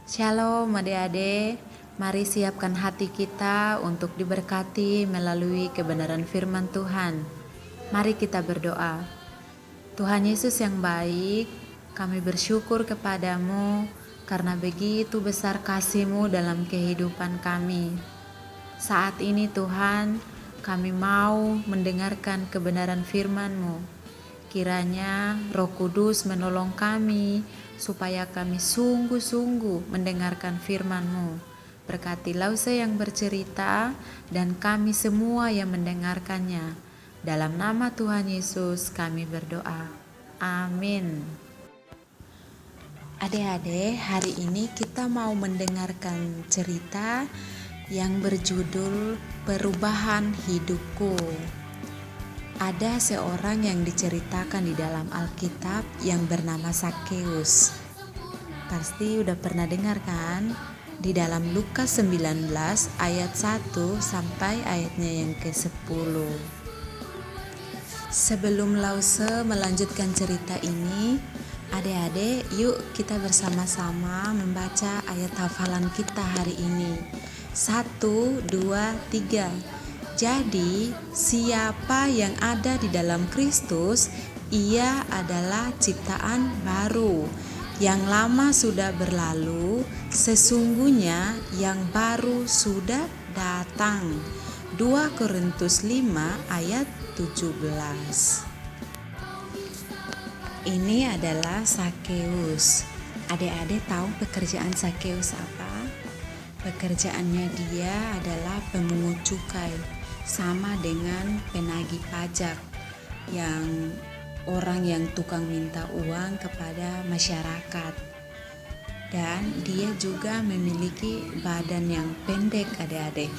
Shalom adik-adik, mari siapkan hati kita untuk diberkati melalui kebenaran firman Tuhan. Mari kita berdoa. Tuhan Yesus yang baik, kami bersyukur kepadamu karena begitu besar kasih-Mu dalam kehidupan kami. Saat ini Tuhan, kami mau mendengarkan kebenaran firman-Mu. Kiranya Roh Kudus menolong kami supaya kami sungguh-sungguh mendengarkan firman-Mu. Berkati Lause yang bercerita dan kami semua yang mendengarkannya. Dalam nama Tuhan Yesus kami berdoa. Amin. Adik-adik, hari ini kita mau mendengarkan cerita yang berjudul Perubahan Hidupku. Ada seorang yang diceritakan di dalam Alkitab yang bernama Zakheus. Pasti udah pernah dengar kan? Di dalam Lukas 19 ayat 1 sampai ayatnya yang ke-10. Sebelum Lause melanjutkan cerita ini, adik-adik yuk kita bersama-sama membaca ayat hafalan kita hari ini. 1, 2, 3. Jadi, siapa yang ada di dalam Kristus, ia adalah ciptaan baru. Yang lama sudah berlalu, sesungguhnya yang baru sudah datang. 2 Korintus 5 ayat 17. Ini adalah Zakheus. Adik-adik tahu pekerjaan Zakheus apa? Pekerjaannya dia adalah pemungut cukai, sama dengan penagih pajak, yang orang yang tukang minta uang kepada masyarakat. Dan dia juga memiliki badan yang pendek, adik-adik.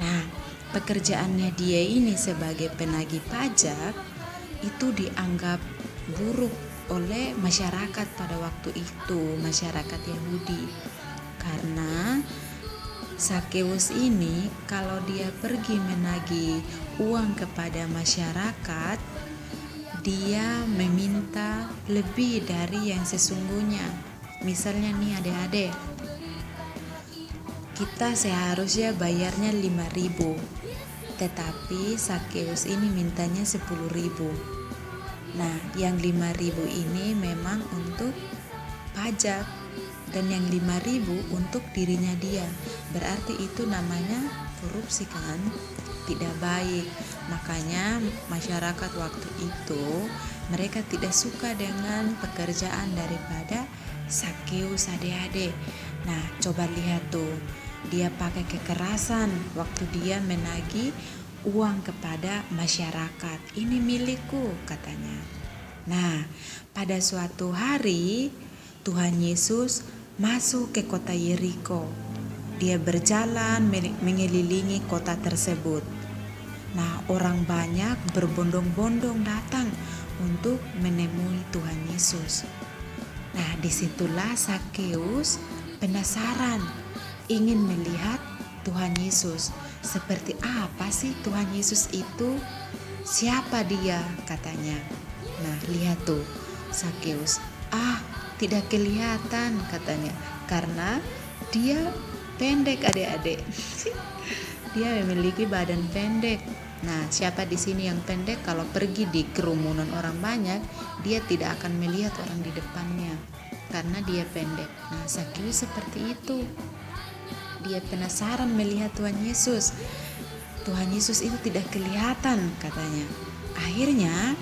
Nah, pekerjaannya dia ini sebagai penagih pajak itu dianggap buruk oleh masyarakat pada waktu itu, masyarakat Yahudi. Karena Zakheus ini kalau dia pergi menagih uang kepada masyarakat, dia meminta lebih dari yang sesungguhnya. Misalnya nih adik-adik, kita seharusnya bayarnya 5.000, tetapi Zakheus ini mintanya 10.000. Nah, yang 5.000 ini memang untuk pajak, dan yang 5.000 untuk dirinya dia. Berarti itu namanya korupsi kan? Tidak baik. Makanya masyarakat waktu itu mereka tidak suka dengan pekerjaan daripada Zakheus, adik-adik. Nah, coba lihat tuh. Dia pakai kekerasan waktu dia menagih uang kepada masyarakat. Ini milikku, katanya. Nah, pada suatu hari Tuhan Yesus masuk ke kota Yeriko. Dia berjalan mengelilingi kota tersebut. Nah, orang banyak berbondong-bondong datang untuk menemui Tuhan Yesus. Nah, disitulah Zakheus penasaran, ingin melihat Tuhan Yesus. Seperti apa sih Tuhan Yesus itu? Siapa dia? Katanya. Nah, lihat tuh Zakheus. Tidak kelihatan, katanya, karena dia pendek, adik-adik. Dia memiliki badan pendek. Nah, siapa di sini yang pendek? Kalau pergi di kerumunan orang banyak, dia tidak akan melihat orang di depannya karena dia pendek. Nah, Zakheus seperti itu. Dia penasaran melihat Tuhan Yesus. Tuhan Yesus itu tidak kelihatan, katanya. Akhirnya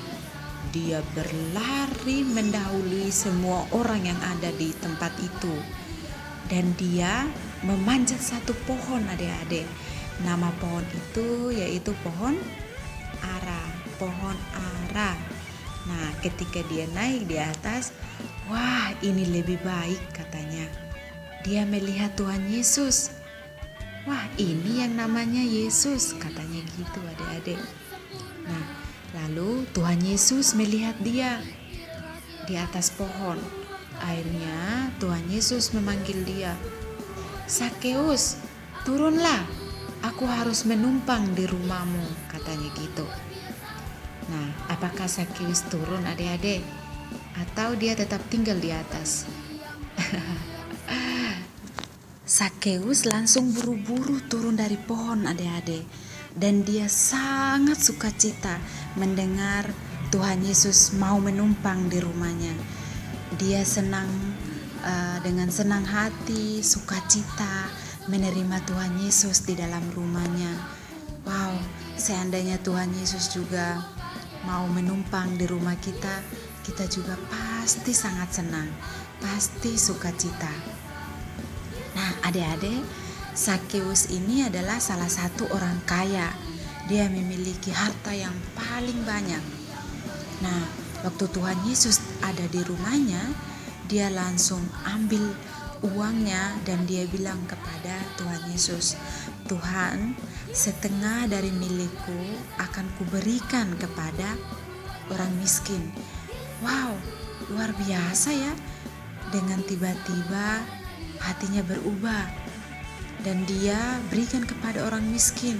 dia berlari mendahului semua orang yang ada di tempat itu. Dan dia memanjat satu pohon, adik-adik. Nama pohon itu yaitu pohon ara. Pohon ara. Nah, ketika dia naik di atas, wah, ini lebih baik, katanya. Dia melihat Tuhan Yesus. Wah, ini yang namanya Yesus, katanya gitu, adik-adik. Nah, lalu Tuhan Yesus melihat dia di atas pohon. Akhirnya Tuhan Yesus memanggil dia, "Zakheus, turunlah. Aku harus menumpang di rumahmu," katanya gitu. Nah, apakah Zakheus turun, adik-adik? Atau dia tetap tinggal di atas? Sakeus langsung buru-buru turun dari pohon adik-adik, dan dia sangat sukacita mendengar Tuhan Yesus mau menumpang di rumahnya. Dia senang dengan senang hati, sukacita menerima Tuhan Yesus di dalam rumahnya. Wow, seandainya Tuhan Yesus juga mau menumpang di rumah kita, kita juga pasti sangat senang, pasti sukacita. Nah, adik-adik, Sakeus ini adalah salah satu orang kaya. Dia memiliki harta yang paling banyak. Nah, waktu Tuhan Yesus ada di rumahnya, dia langsung ambil uangnya dan dia bilang kepada Tuhan Yesus, "Tuhan, setengah dari milikku akan kuberikan kepada orang miskin." Wow, luar biasa ya. Dengan tiba-tiba hatinya berubah dan dia berikan kepada orang miskin.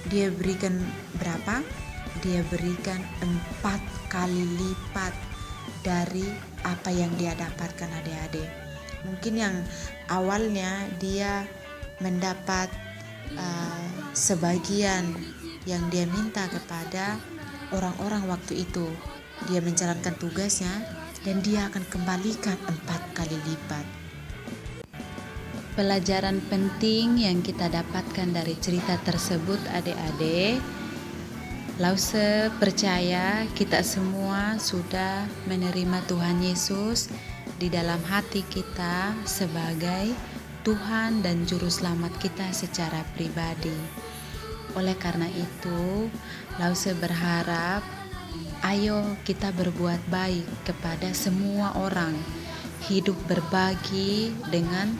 Dia berikan berapa? Dia berikan 4 kali lipat dari apa yang dia dapatkan adik-adik. Mungkin yang awalnya dia mendapat sebagian yang dia minta kepada orang-orang waktu itu. Dia menjalankan tugasnya dan dia akan kembalikan 4 kali lipat. Pelajaran penting yang kita dapatkan dari cerita tersebut adik-adik, Lause percaya kita semua sudah menerima Tuhan Yesus di dalam hati kita sebagai Tuhan dan Juru Selamat kita secara pribadi. Oleh karena itu, Lause berharap ayo kita berbuat baik kepada semua orang, hidup berbagi dengan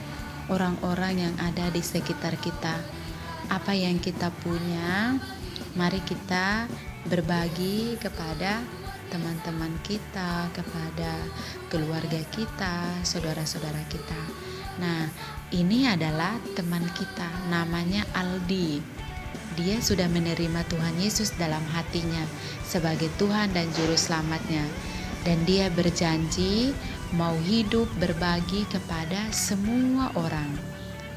orang-orang yang ada di sekitar kita. Apa yang kita punya, mari kita berbagi kepada teman-teman kita, kepada keluarga kita, saudara-saudara kita. Nah, ini adalah teman kita, namanya Aldi. Dia sudah menerima Tuhan Yesus dalam hatinya sebagai Tuhan dan Juru Selamatnya. Dan dia berjanji mau hidup berbagi kepada semua orang.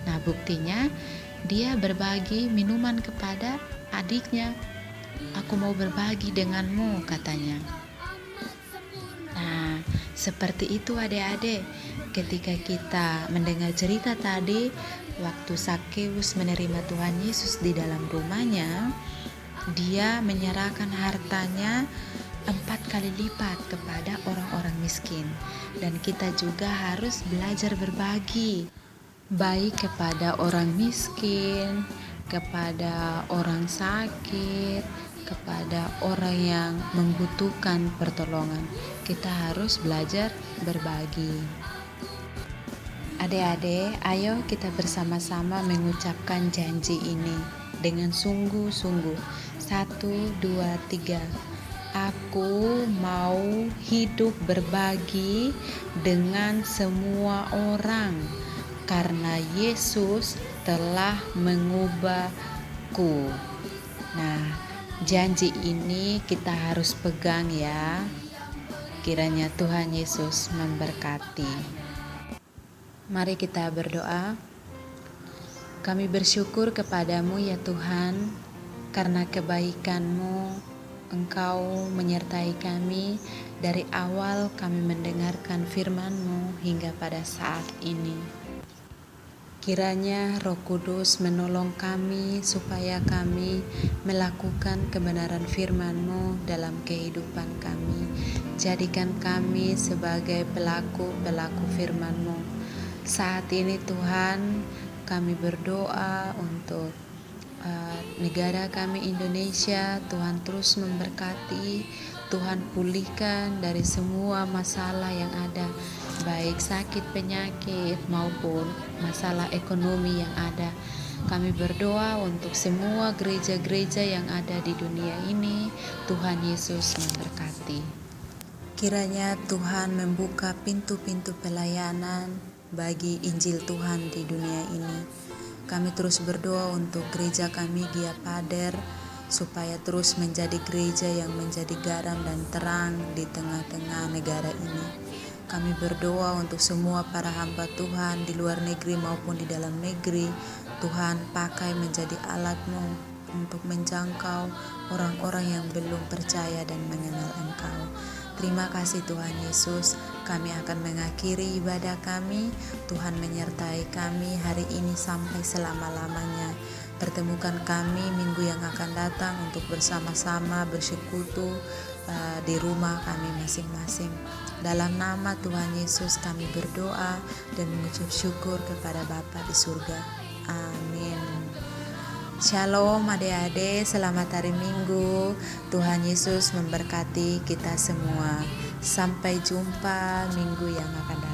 Nah, buktinya dia berbagi minuman kepada adiknya. "Aku mau berbagi denganmu," katanya. Nah, seperti itu adik-adik. Ketika kita mendengar cerita tadi, waktu Sakeus menerima Tuhan Yesus di dalam rumahnya, dia menyerahkan hartanya 4 kali lipat kepada orang-orang miskin. Dan kita juga harus belajar berbagi, baik kepada orang miskin, kepada orang sakit, kepada orang yang membutuhkan pertolongan. Kita harus belajar berbagi. Adik-adik, ayo kita bersama-sama mengucapkan janji ini dengan sungguh-sungguh. 1, 2, 3. Aku mau hidup berbagi dengan semua orang karena Yesus telah mengubahku. Nah, janji ini kita harus pegang ya. Kiranya Tuhan Yesus memberkati. Mari kita berdoa. Kami bersyukur kepadamu ya Tuhan, karena kebaikan-Mu Engkau menyertai kami dari awal kami mendengarkan firman-Mu hingga pada saat ini. Kiranya Roh Kudus menolong kami supaya kami melakukan kebenaran firman-Mu dalam kehidupan kami. Jadikan kami sebagai pelaku-pelaku firman-Mu. Saat ini Tuhan, kami berdoa untuk negara kami Indonesia. Tuhan terus memberkati, Tuhan pulihkan dari semua masalah yang ada, baik sakit penyakit maupun masalah ekonomi yang ada. Kami berdoa untuk semua gereja-gereja yang ada di dunia ini. Tuhan Yesus memberkati. Kiranya Tuhan membuka pintu-pintu pelayanan bagi Injil Tuhan di dunia ini. Kami terus berdoa untuk gereja kami Gia Pader, supaya terus menjadi gereja yang menjadi garam dan terang di tengah-tengah negara ini. Kami berdoa untuk semua para hamba Tuhan di luar negeri maupun di dalam negeri. Tuhan pakai menjadi alat-Mu untuk menjangkau orang-orang yang belum percaya dan mengenal Engkau. Terima kasih Tuhan Yesus, kami akan mengakhiri ibadah kami. Tuhan menyertai kami hari ini sampai selama-lamanya. Pertemukan kami minggu yang akan datang untuk bersama-sama bersekutu di rumah kami masing-masing. Dalam nama Tuhan Yesus kami berdoa dan mengucap syukur kepada Bapa di surga. Amin. Shalom adik-adik, selamat hari Minggu. Tuhan Yesus memberkati kita semua. Sampai jumpa minggu yang akan datang.